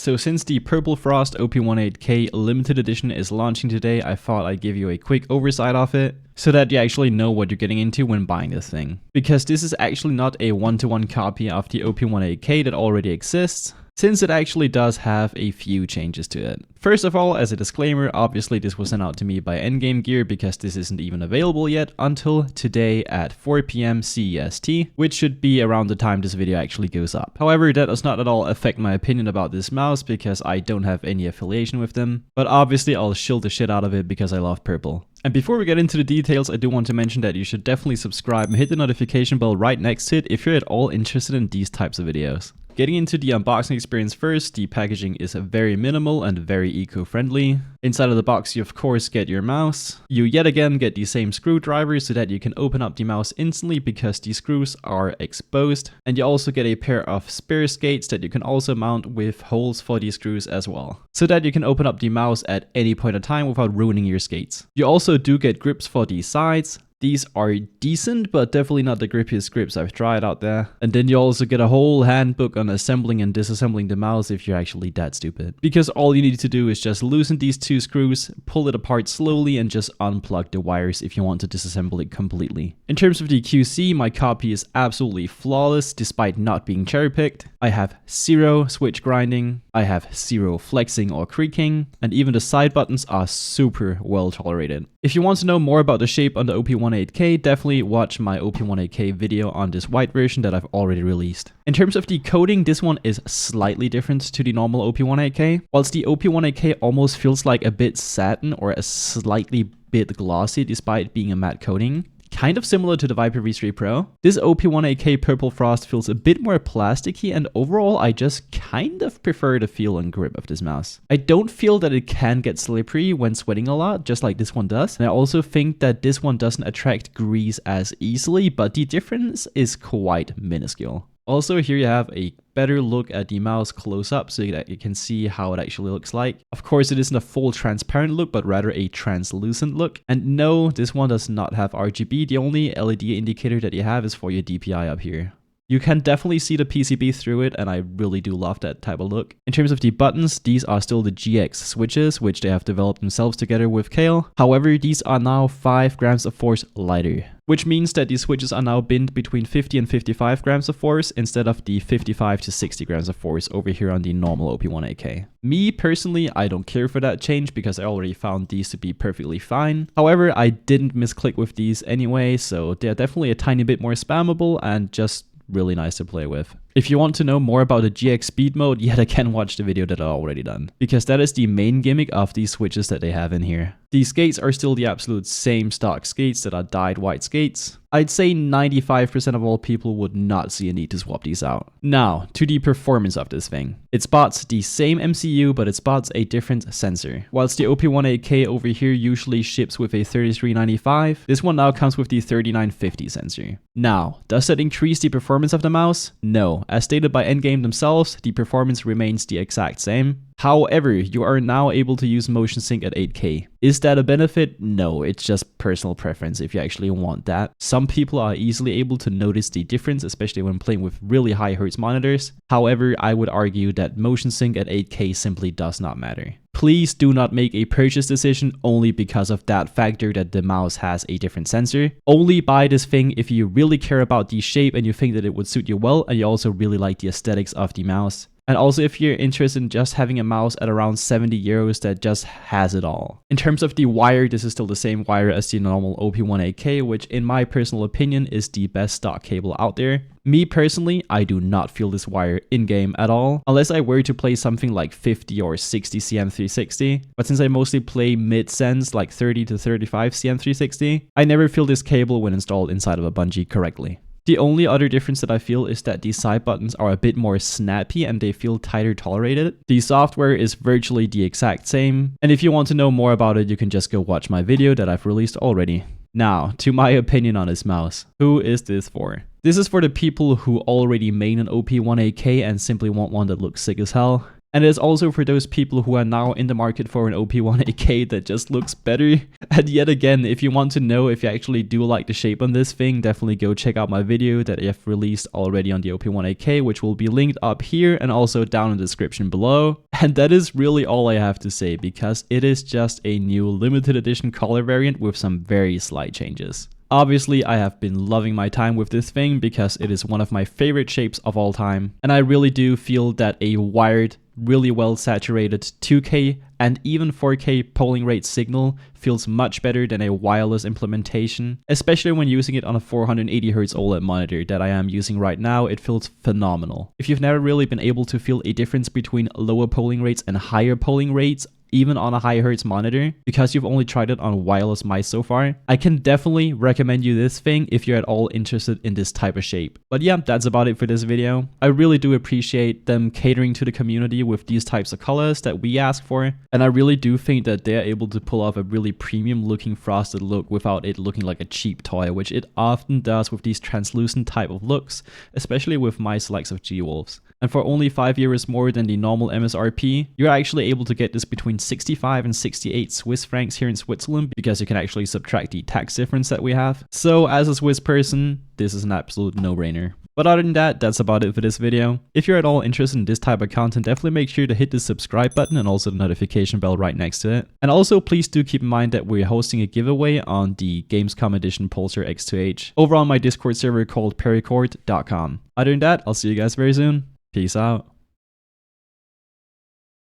So since the Purple Frost OP1 limited edition is launching today, I thought I'd give you a quick oversight of it, so that you actually know what you're getting into when buying this thing. Because this is actually not a one-to-one copy of the OP1 that already exists, since it actually does have a few changes to it. First of all, as a disclaimer, obviously this was sent out to me by Endgame Gear because this isn't even available yet until today at 4 PM CEST, which should be around the time this video actually goes up. However, that does not at all affect my opinion about this mouse because I don't have any affiliation with them, but obviously I'll shill the shit out of it because I love purple. And before we get into the details, I do want to mention that you should definitely subscribe and hit the notification bell right next to it if you're at all interested in these types of videos. Getting into the unboxing experience first, the packaging is very minimal and very eco-friendly. Inside of the box you of course get your mouse. You yet again get the same screwdriver so that you can open up the mouse instantly because the screws are exposed. And you also get a pair of spare skates that you can also mount with holes for the screws as well, so that you can open up the mouse at any point in time without ruining your skates. You also do get grips for the sides. These are decent, but definitely not the grippiest grips I've tried out there. And then you also get a whole handbook on assembling and disassembling the mouse if you're actually that stupid. Because all you need to do is just loosen these two screws, pull it apart slowly, and just unplug the wires if you want to disassemble it completely. In terms of the QC, my copy is absolutely flawless despite not being cherry-picked. I have zero switch grinding, I have zero flexing or creaking, and even the side buttons are super well tolerated. If you want to know more about the shape on the OP1 definitely watch my OP1 video on this white version that I've already released. In terms of the coating, this one is slightly different to the normal OP1 whilst the OP1 almost feels like a bit satin or a slightly bit glossy despite being a matte coating. Kind of similar to the Viper V3 Pro. This OP1 Purple Frost feels a bit more plasticky, and overall I just kind of prefer the feel and grip of this mouse. I don't feel that it can get slippery when sweating a lot, just like this one does. And I also think that this one doesn't attract grease as easily, but the difference is quite minuscule. Also, here you have a better look at the mouse close up so that you can see how it actually looks like. Of course, it isn't a full transparent look, but rather a translucent look. And no, this one does not have RGB. The only LED indicator that you have is for your DPI up here. You can definitely see the PCB through it, and I really do love that type of look. In terms of the buttons, these are still the GX switches, which they have developed themselves together with Kale. However, these are now 5 grams of force lighter, which means that these switches are now binned between 50 and 55 grams of force instead of the 55 to 60 grams of force over here on the normal OP1 Me personally, I don't care for that change because I already found these to be perfectly fine. However, I didn't misclick with these anyway, so they're definitely a tiny bit more spammable and just really nice to play with. If you want to know more about the GX speed mode, yet again watch the video that I've already done, because that is the main gimmick of these switches that they have in here. These skates are still the absolute same stock skates that are dyed white skates. I'd say 95% of all people would not see a need to swap these out. Now, to the performance of this thing. It spots the same MCU, but it spots a different sensor. Whilst the OP1 over here usually ships with a 3395, this one now comes with the 3950 sensor. Now, does that increase the performance of the mouse? No. As stated by Endgame themselves, the performance remains the exact same. However, you are now able to use motion sync at 8K. Is that a benefit? No, it's just personal preference if you actually want that. Some people are easily able to notice the difference, especially when playing with really high hertz monitors. However, I would argue that motion sync at 8K simply does not matter. Please do not make a purchase decision only because of that factor that the mouse has a different sensor. Only buy this thing if you really care about the shape and you think that it would suit you well, and you also really like the aesthetics of the mouse. And also if you're interested in just having a mouse at around 70 euros that just has it all. In terms of the wire, this is still the same wire as the normal OP1 which in my personal opinion is the best stock cable out there. Me personally, I do not feel this wire in-game at all, unless I were to play something like 50 or 60 CM360. But since I mostly play mid-sens like 30 to 35 CM360, I never feel this cable when installed inside of a bungee correctly. The only other difference that I feel is that these side buttons are a bit more snappy and they feel tighter tolerated. The software is virtually the exact same, and if you want to know more about it, you can just go watch my video that I've released already. Now, to my opinion on this mouse. Who is this for? This is for the people who already main an OP1 and simply want one that looks sick as hell. And it's also for those people who are now in the market for an OP1 8K that just looks better. And yet again, if you want to know if you actually do like the shape on this thing, definitely go check out my video that I have released already on the OP1 8K, which will be linked up here and also down in the description below. And that is really all I have to say, because it is just a new limited edition color variant with some very slight changes. Obviously, I have been loving my time with this thing because it is one of my favorite shapes of all time. And I really do feel that a wired, really well saturated 2K and even 4K polling rate signal feels much better than a wireless implementation, especially when using it on a 480Hz OLED monitor that I am using right now. It feels phenomenal. If you've never really been able to feel a difference between lower polling rates and higher polling rates, even on a high hertz monitor, because you've only tried it on wireless mice so far, I can definitely recommend you this thing if you're at all interested in this type of shape. But yeah, that's about it for this video. I really do appreciate them catering to the community with these types of colors that we ask for, and I really do think that they're able to pull off a really premium looking frosted look without it looking like a cheap toy, which it often does with these translucent type of looks, especially with mice likes of G-Wolves. And for only 5 euros more than the normal MSRP, you're actually able to get this between 65 and 68 Swiss francs here in Switzerland, because you can actually subtract the tax difference that we have. So as a Swiss person, this is an absolute no-brainer. But other than that, that's about it for this video. If you're at all interested in this type of content, definitely make sure to hit the subscribe button and also the notification bell right next to it. And also please do keep in mind that we're hosting a giveaway on the Gamescom Edition Pulsar X2H over on my Discord server called pericort.com. Other than that, I'll see you guys very soon. Peace out.